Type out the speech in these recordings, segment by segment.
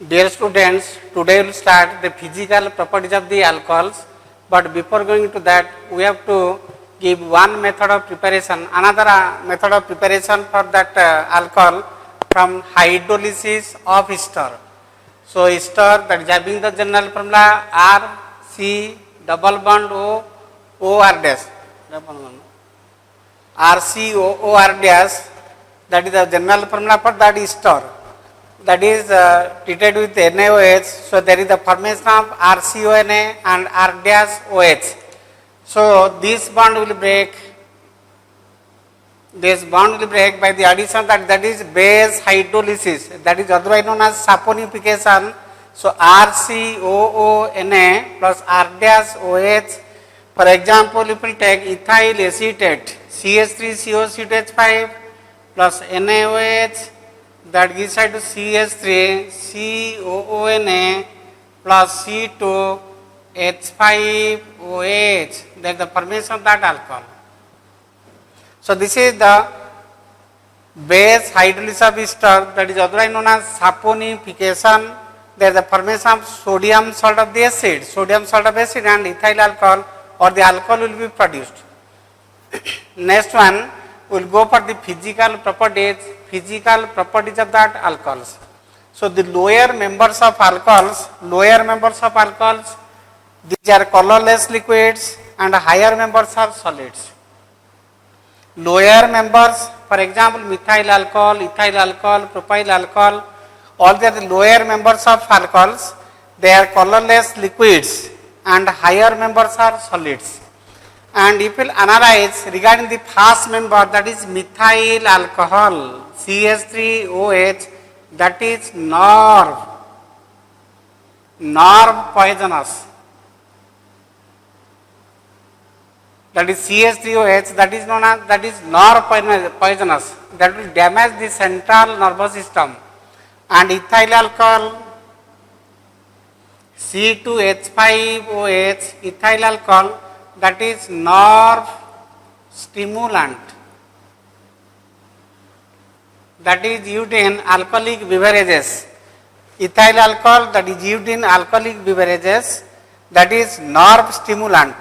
Dear students, today we will start the physical properties of the alcohols, but before going to that, we have to give one method of preparation, another method of preparation for that alcohol from hydrolysis of ester. So, ester that is having the general formula R C double bond O O R dash, R C O O R dash, that is the general formula for that ester. That is treated with NaOH, so there is the formation of RCONA and R dash OH. So this bond will break by the addition that is base hydrolysis, that is otherwise known as saponification. So RCOONA plus R dash OH. For example, if we take ethyl acetate CH3COC2H5 plus NaOH, that gives side to CH3 COONA plus C2 H5OH, that is the formation of that alcohol. So this is the base hydrolysis of ester, that is otherwise known as saponification. There is the formation of sodium salt of the acid, and ethyl alcohol, or the alcohol will be produced. Next one, we will go for the physical properties of that alcohols. So the lower members of alcohols, these are colorless liquids, and higher members are solids. Lower members, for example, methyl alcohol, ethyl alcohol, propyl alcohol, all they are the lower members of alcohols. They are colorless liquids, and higher members are solids. And if we will analyze regarding the first member, that is methyl alcohol, CH3OH, that is nerve poisonous. That is CH3OH, that is known as, that is nerve poisonous, that will damage the central nervous system. And ethyl alcohol, C2H5OH, ethyl alcohol, that is nerve stimulant, that is used in alcoholic beverages. Ethyl alcohol, that is used in alcoholic beverages, that is nerve stimulant,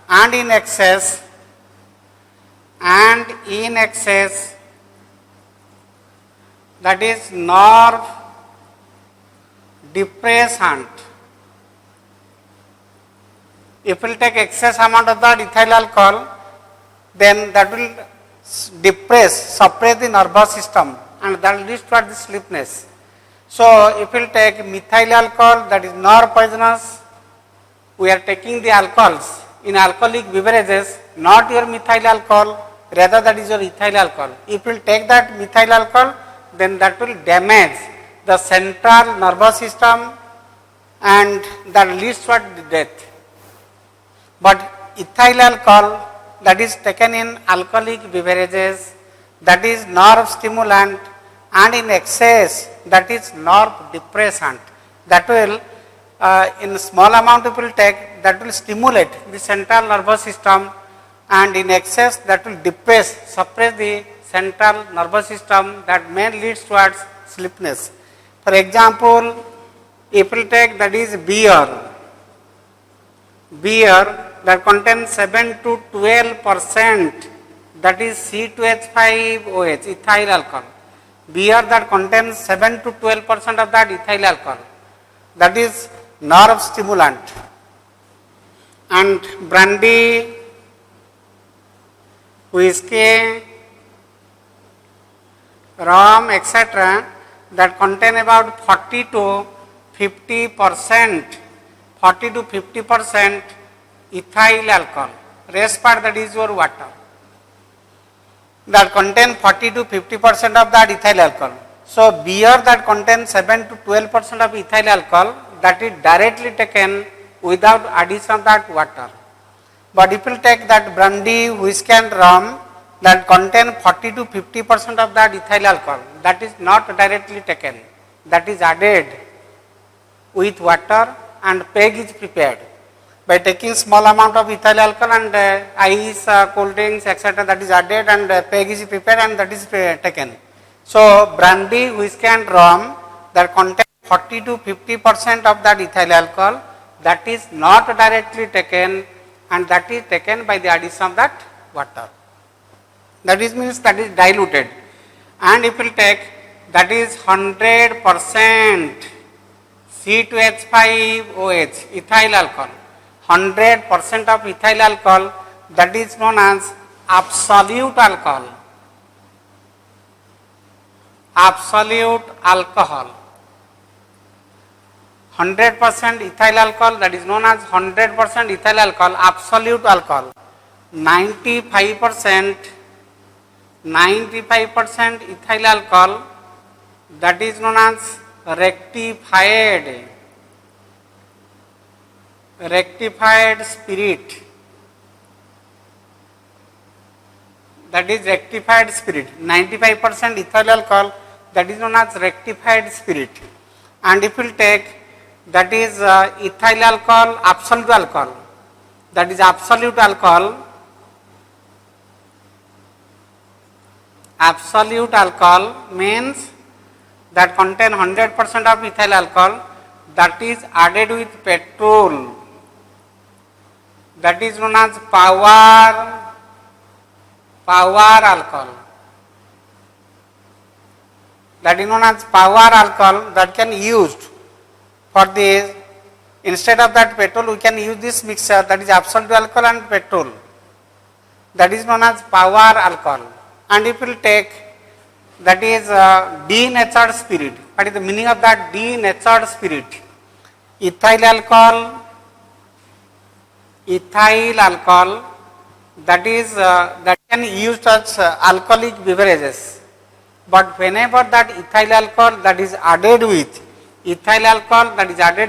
and in excess, that is nerve depressant. If we will take excess amount of that ethyl alcohol, then that will suppress the nervous system, and that will lead to the sleepiness. So if we will take methyl alcohol, that is nerve poisonous, we are taking the alcohols in alcoholic beverages, not your methyl alcohol, rather that is your ethyl alcohol. If we will take that methyl alcohol, then that will damage the central nervous system, and that leads to death. But ethyl alcohol, that is taken in alcoholic beverages, that is nerve stimulant, and in excess, that is nerve depressant. That will, in small amount if we will take, that will stimulate the central nervous system, and in excess, that will suppress the central nervous system, that may leads towards sleepiness. For example, if we take, that is beer that contains 7 to 12%, that is C2H5OH, ethyl alcohol. Beer that contains 7 to 12% of that ethyl alcohol, that is nerve stimulant. And brandy, whiskey, rum, etc., that contain about 40 to 50% ethyl alcohol. Rest part, that is your water, that contain 40 to 50% of that ethyl alcohol. So beer that contains 7 to 12% of ethyl alcohol, that is directly taken without addition of that water. But if you take that brandy, whiskey and rum, that contain 40 to 50% of that ethyl alcohol, that is not directly taken, that is added with water, and peg is prepared by taking small amount of ethyl alcohol and ice, cold drinks, etc., that is added, and peg is prepared, and that is taken. So brandy, whiskey and rum that contain 40 to 50% of that ethyl alcohol that is not directly taken, and that is taken by the addition of that water. That is means that is diluted. And if we take that is 100% C2H5OH ethyl alcohol, 100% of ethyl alcohol, that is known as absolute alcohol. Absolute alcohol. 100% ethyl alcohol, that is known as 100% ethyl alcohol, absolute alcohol. 95% ethyl alcohol, that is known as rectified spirit. That is rectified spirit. 95% ethyl alcohol, that is known as rectified spirit. And if we will take that is ethyl alcohol, absolute alcohol, that is absolute alcohol. Absolute alcohol means that contain 100% of ethyl alcohol that is added with petrol, that is known as power alcohol. That is known as power alcohol that can used for this. Instead of that petrol, we can use this mixture, that is absolute alcohol and petrol, that is known as power alcohol. And if we will take that is denatured spirit. What is the meaning of that denatured spirit? Ethyl alcohol, that is that can be used as alcoholic beverages. But whenever that ethyl alcohol that is added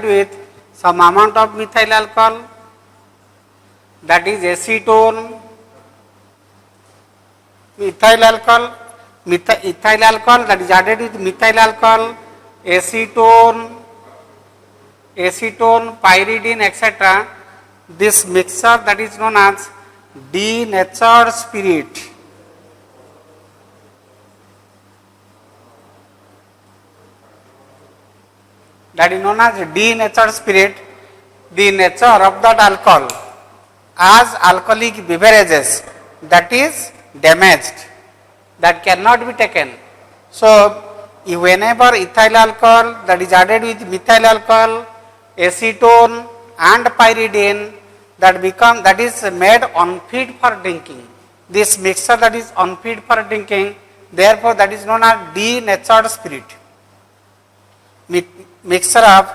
with some amount of methyl alcohol, that is acetone, ethyl alcohol that is added with methyl alcohol, acetone, pyridine, etc. This mixture that is known as denatured spirit. That is known as denatured spirit. The nature of that alcohol as alcoholic beverages, that is damaged, that cannot be taken. So whenever ethyl alcohol that is added with methyl alcohol, acetone and pyridine, that is made unfit for drinking. This mixture that is unfit for drinking, therefore that is known as denatured spirit. Mixture of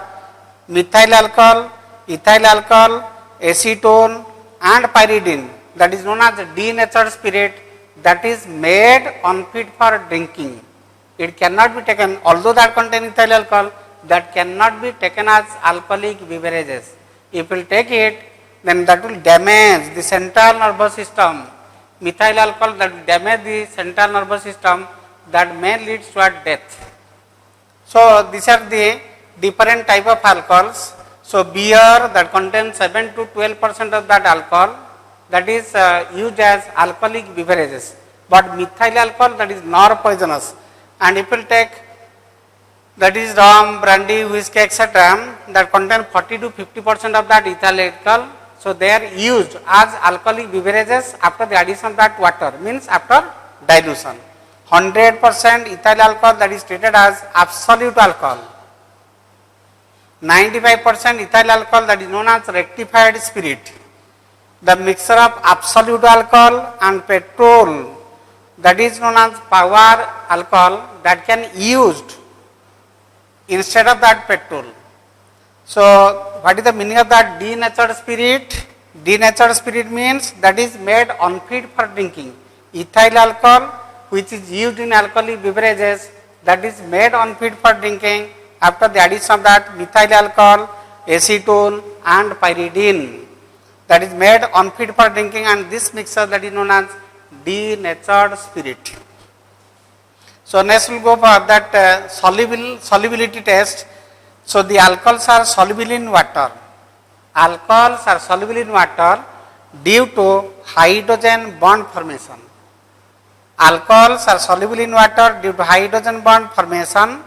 methyl alcohol, ethyl alcohol, acetone and pyridine, that is known as denatured spirit, that is made unfit for drinking. It cannot be taken, although that contain ethyl alcohol, that cannot be taken as alcoholic beverages. If we will take it, then that will damage the central nervous system. Methyl alcohol that will damage the central nervous system, that may lead to a death. So these are the different type of alcohols. So beer that contains 7 to 12% of that alcohol, that is used as alcoholic beverages. But methyl alcohol, that is not poisonous. And if we will take that is rum, brandy, whiskey, etc., that contain 40 to 50% of that ethyl alcohol. So they are used as alcoholic beverages after the addition of that water, means after dilution. 100% ethyl alcohol, that is treated as absolute alcohol. 95% ethyl alcohol, that is known as rectified spirit. The mixture of absolute alcohol and petrol, that is known as power alcohol, that can be used instead of that petrol. So what is the meaning of that denatured spirit? Denatured spirit means that is made unfit for drinking. Ethyl alcohol, which is used in alcoholic beverages, that is made unfit for drinking after the addition of that methyl alcohol, acetone and pyridine, that is made unfit for drinking, and this mixture that is known as denatured spirit. So next we will go for that solubility test. So the alcohols are soluble in water. Alcohols are soluble in water due to hydrogen bond formation. Alcohols are soluble in water due to hydrogen bond formation,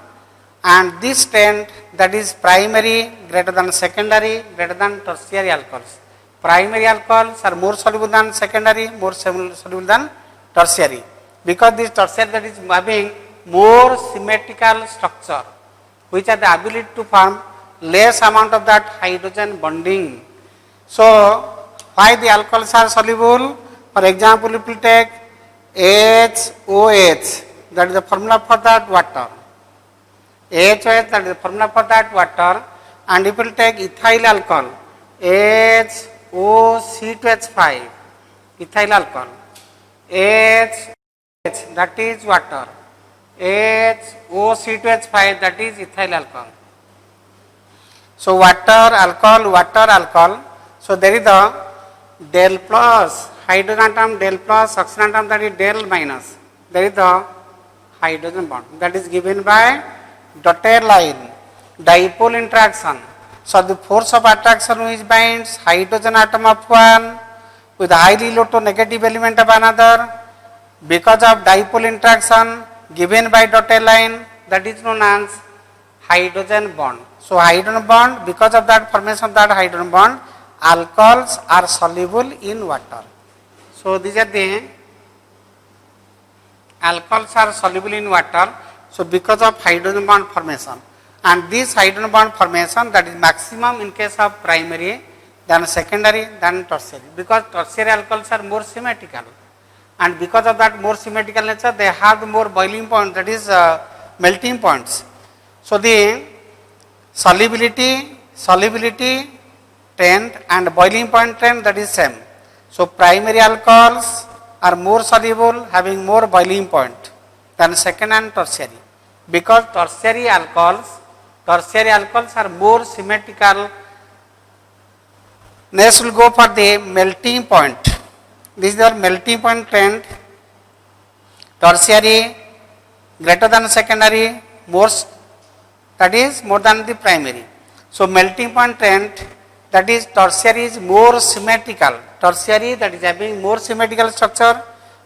and this tend that is primary greater than secondary greater than tertiary alcohols. Primary alcohols are more soluble than secondary, more soluble than tertiary, because this tertiary that is having more symmetrical structure, which have the ability to form less amount of that hydrogen bonding. So why the alcohols are soluble? For example, if we take HOH, that is the formula for that water. HOH, that is the formula for that water, and if we take ethyl alcohol, HOC2H5, ethyl alcohol, H, that is water, HOC2H5, that is ethyl alcohol. So water, alcohol. So there is the del plus, hydrogen atom del plus, oxygen atom, that is del minus. There is the hydrogen bond that is given by dotted line, dipole interaction. So the force of attraction which binds hydrogen atom of one with highly electronegative element of another because of dipole interaction given by dotted line, that is known as hydrogen bond. So hydrogen bond, because of that formation of that hydrogen bond, alcohols are soluble in water. So these are the alcohols are soluble in water. So because of hydrogen bond formation, and this hydrogen bond formation, that is maximum in case of primary, then secondary, then tertiary, because tertiary alcohols are more symmetrical, and because of that more symmetrical nature, they have the more boiling point, that is melting points. So the solubility trend and boiling point trend, that is same. So primary alcohols are more soluble, having more boiling point than second and tertiary, because tertiary alcohols are more symmetrical. Next will go for the melting point. This is the melting point trend. Tertiary greater than secondary, that is more than the primary. So melting point trend, that is tertiary is more symmetrical. Tertiary, that is having more symmetrical structure.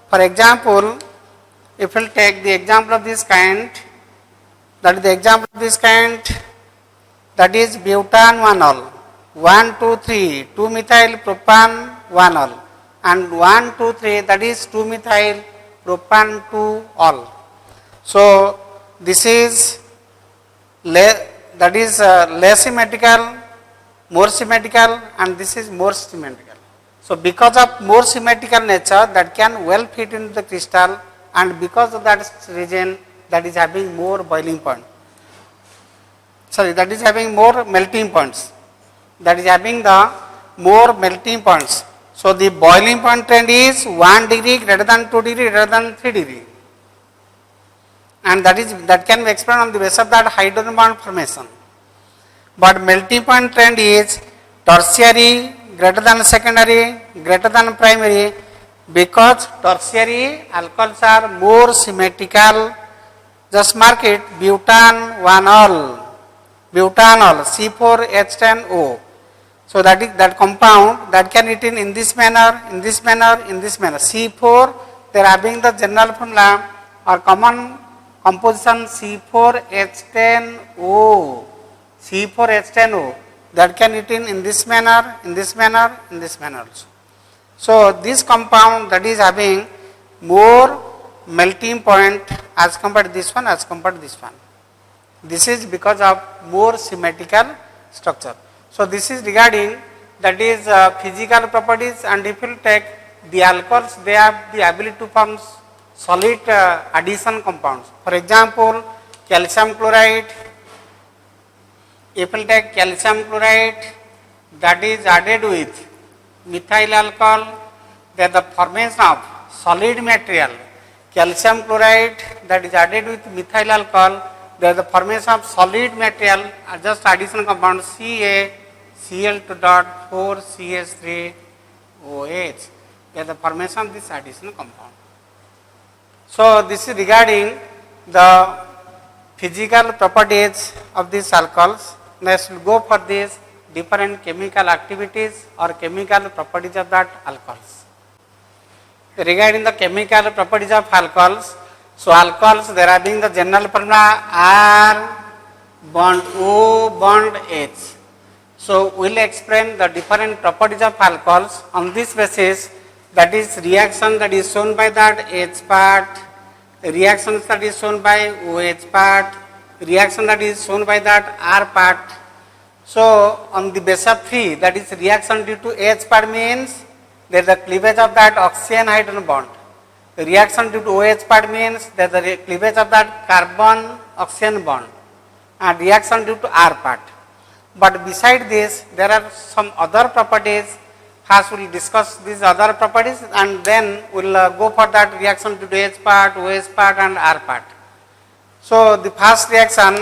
For example, if we will take the example of this kind, that is the example of this kind, that is butanol, 1, 2, 3, 2-methyl propan 1-ol, and 1, 2, 3, that is 2-methyl propan 2-ol. So this is less symmetrical, more symmetrical, and this is more symmetrical. So because of more symmetrical nature, that can well fit into the crystal, and because of that reason, that is having more boiling point. That is having more melting points. That is having the more melting points. So the boiling point trend is 1 degree greater than 2 degree greater than 3 degree. And that can be explained on the basis of that hydrogen bond formation. But melting point trend is tertiary greater than secondary greater than primary, because tertiary alcohols are more symmetrical. Just mark it, butanol, C4H10O. So that compound that can written in this manner, in this manner, in this manner. C4, they are having the general formula or common composition C4H10O. C4H10O, that can written in this manner, in this manner, in this manner also. So this compound, that is having more melting point as compared to this one, as compared to this one. This is because of more symmetrical structure. So this is regarding, that is physical properties, and if you take the alcohols, they have the ability to form solid addition compounds. For example, calcium chloride. If we take calcium chloride, that is added with methyl alcohol, then the formation of solid material. Calcium chloride, that is added with methyl alcohol, there is the formation of solid material, just addition compound CaCl2.4CH3OH. There is the formation of this additional compound. So this is regarding the physical properties of these alcohols. Next we will go for this different chemical activities or chemical properties of that alcohols. Regarding the chemical properties of alcohols, so alcohols, there are being the general formula R bond O, bond H. So, we will explain the different properties of alcohols on this basis, that is reaction that is shown by that H part, reactions that is shown by OH part, reaction that is shown by that R part. So, on the base of 3, that is reaction due to H part means there is a cleavage of that oxygen hydrogen bond. Reaction due to OH part means there is a cleavage of that carbon oxygen bond, and reaction due to R part. But beside this, there are some other properties. First we will discuss these other properties and then we will go for that reaction due to H part, OH part and R part. So, the first reaction,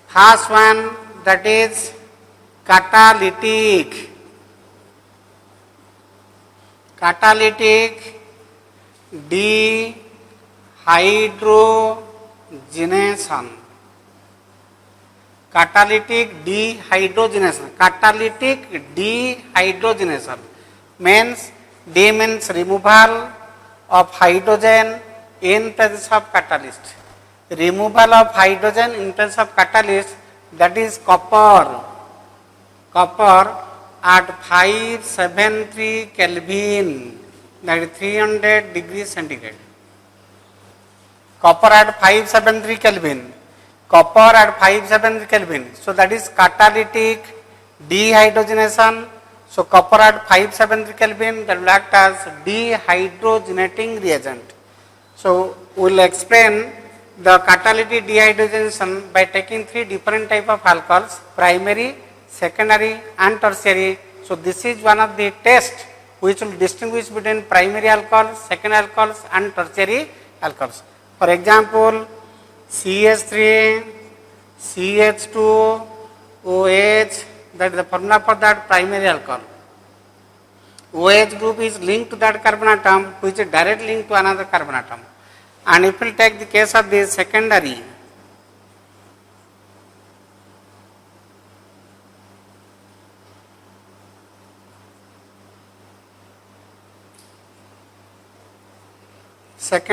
first one, that is catalytic. Catalytic dehydrogenation. Catalytic dehydrogenation. Catalytic dehydrogenation means D means removal of hydrogen in presence of catalyst. Removal of hydrogen in presence of catalyst, that is copper. Copper at 573 Kelvin, that is 300 degrees centigrade. Copper at 573 Kelvin. Copper at 573 Kelvin. So, that is catalytic dehydrogenation. So, copper at 573 Kelvin, that will act as dehydrogenating reagent. So, we will explain the catalytic dehydrogenation by taking 3 different type of alcohols, primary, secondary and tertiary. So, this is one of the tests which will distinguish between primary alcohols, secondary alcohols and tertiary alcohols. For example, CH3, CH2, OH, that is the formula for that primary alcohol. OH group is linked to that carbon atom, which is directly linked to another carbon atom. And if we take the case of the secondary,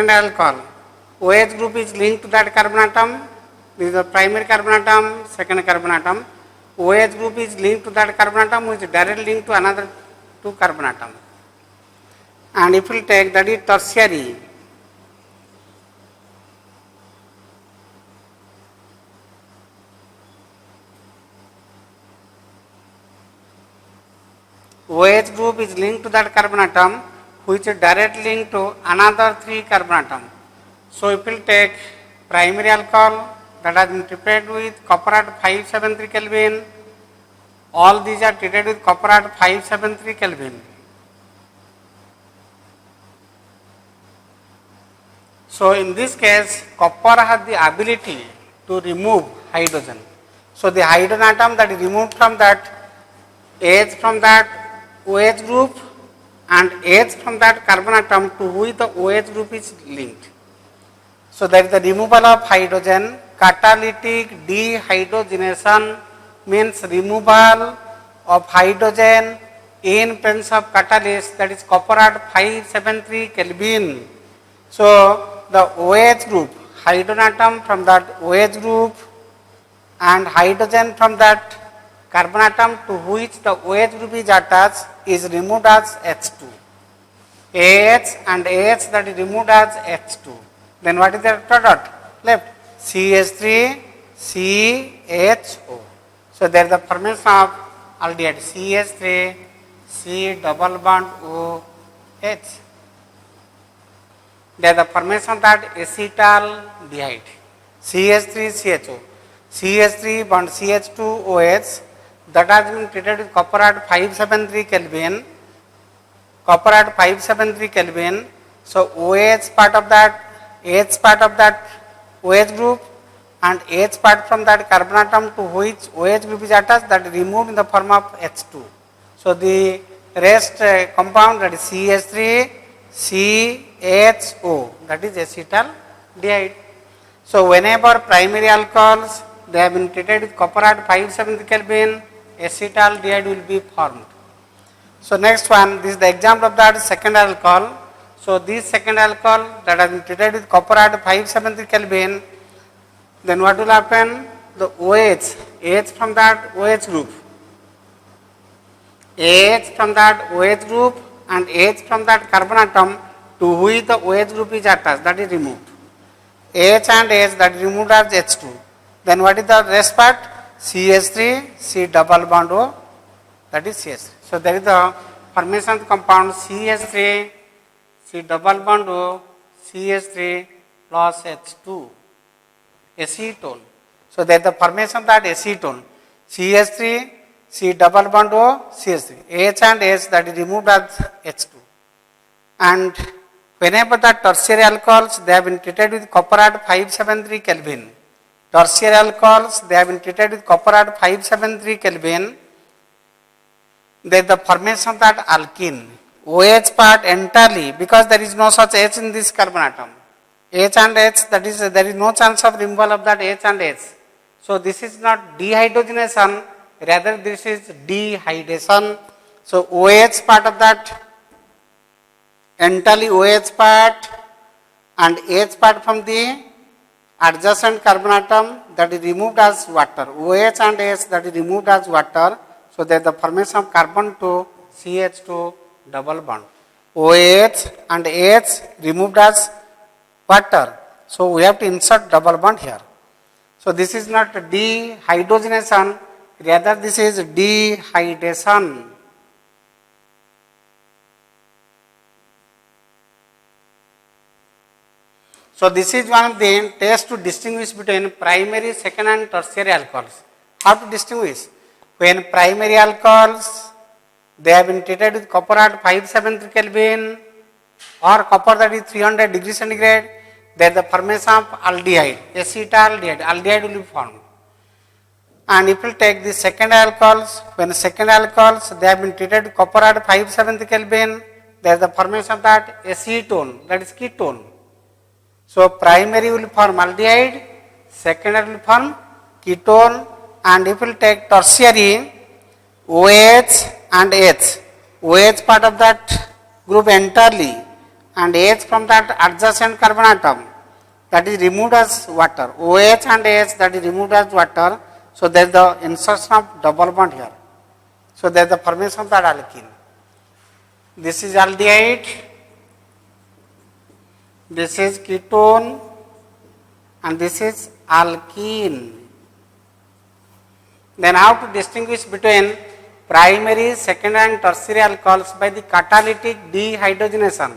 alcohol, OH group is linked to that carbon atom. This is the primary carbon atom, second carbon atom. OH group is linked to that carbon atom, which is directly linked to another 2 carbon atom. And if we take that is tertiary, OH group is linked to that carbon atom, which is directly linked to another 3 carbon atom. So, if we take primary alcohol that has been prepared with copper at 573 Kelvin, all these are treated with copper at 573 Kelvin. So, in this case, copper has the ability to remove hydrogen. So, the hydrogen atom that is removed from that H from that OH group and H from that carbon atom to which the OH group is linked. So, that is the removal of hydrogen. Catalytic dehydrogenation means removal of hydrogen in presence of catalyst, that is copper at 573 Kelvin. So, the OH group, hydrogen atom from that OH group and hydrogen from that carbon atom to which the OH group is attached is removed as H2. AH and AH that is removed as H2. Then what is the product left? CH3, CHO. So, there is the formation of aldehyde CH3, C double bond OH. There is the formation of that acetaldehyde CH3, CHO. CH3 bond CH2 OH that has been treated with copper at 573 Kelvin. Copper at 573 Kelvin. So, OH part of that, H part of that OH group and H part from that carbon atom to which OH group is attached, that is removed in the form of H2. So, the rest compound, that is CH3, CHO, that is acetaldehyde. So, whenever primary alcohols they have been treated with copper at 570 Kelvin, acetaldehyde will be formed. So, next one, this is the example of that second alcohol. So, this second alcohol that has been treated with copper at 570 Kelvin, then what will happen? the OH from that OH group, H from that OH group and H from that carbon atom to which the OH group is attached, that is removed. H and H that is removed as H2. Then what is the rest part? CH3, C double bond O, that is CH3. So there is the formation of the compound CH3, C double bond O, CH3 plus H2, acetone. So there is the formation of that acetone, CH3, C double bond O, CH3, H and H that is removed as H2. And whenever the tertiary alcohols, they have been treated with copper at 573 Kelvin. Tertiary alcohols, they have been treated with copper at 573 Kelvin. There is the formation of that alkene. OH part entirely, because there is no such H in this carbon atom. H and H, that is, there is no chance of removal of that H and H. So this is not dehydrogenation, rather this is dehydration. So OH part of that, entirely OH part and H part from the adjacent carbon atom, that is removed as water. OH and H that is removed as water. So there is the formation of carbon to CH2 double bond. OH and H removed as water. So we have to insert double bond here. So this is not dehydrogenation, rather this is dehydration. So this is one of the tests to distinguish between primary, second and tertiary alcohols. How to distinguish? When primary alcohols, they have been treated with copper at 573 Kelvin or copper that is 300 degrees centigrade, there is the formation of aldehyde, acetaldehyde, aldehyde will be formed. And if you take the second alcohols, when second alcohols, they have been treated with copper at 573 Kelvin, there is the formation of that acetone, that is ketone. So primary will form aldehyde, secondary will form ketone, and if you take tertiary, OH and H, OH part of that group entirely and H from that adjacent carbon atom, that is removed as water. OH and H that is removed as water. So there is the insertion of double bond here. So there is the formation of that alkene. This is aldehyde, this is ketone, and this is alkene. Then how to distinguish between primary, second and tertiary alcohols? By the catalytic dehydrogenation.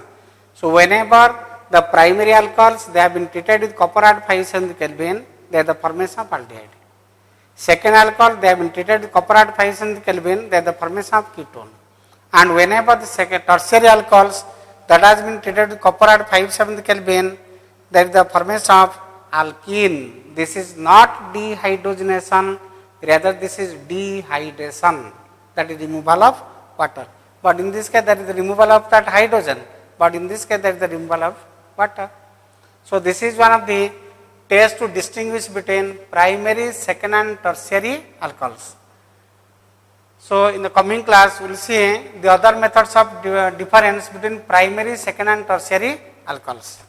So whenever the primary alcohols, they have been treated with copper at 570 Kelvin, they are the formation of aldehyde. Second alcohol, they have been treated with copper at 570 Kelvin, they are the formation of ketone. And whenever the second tertiary alcohols that has been treated with copper at 570 Kelvin, there is the formation of alkene. This is not dehydrogenation, rather this is dehydration, that is removal of water. But in this case there is the removal of that hydrogen, but in this case there is the removal of water. So this is one of the tests to distinguish between primary, second and tertiary alcohols. So in the coming class we will see the other methods of difference between primary, second and tertiary alcohols.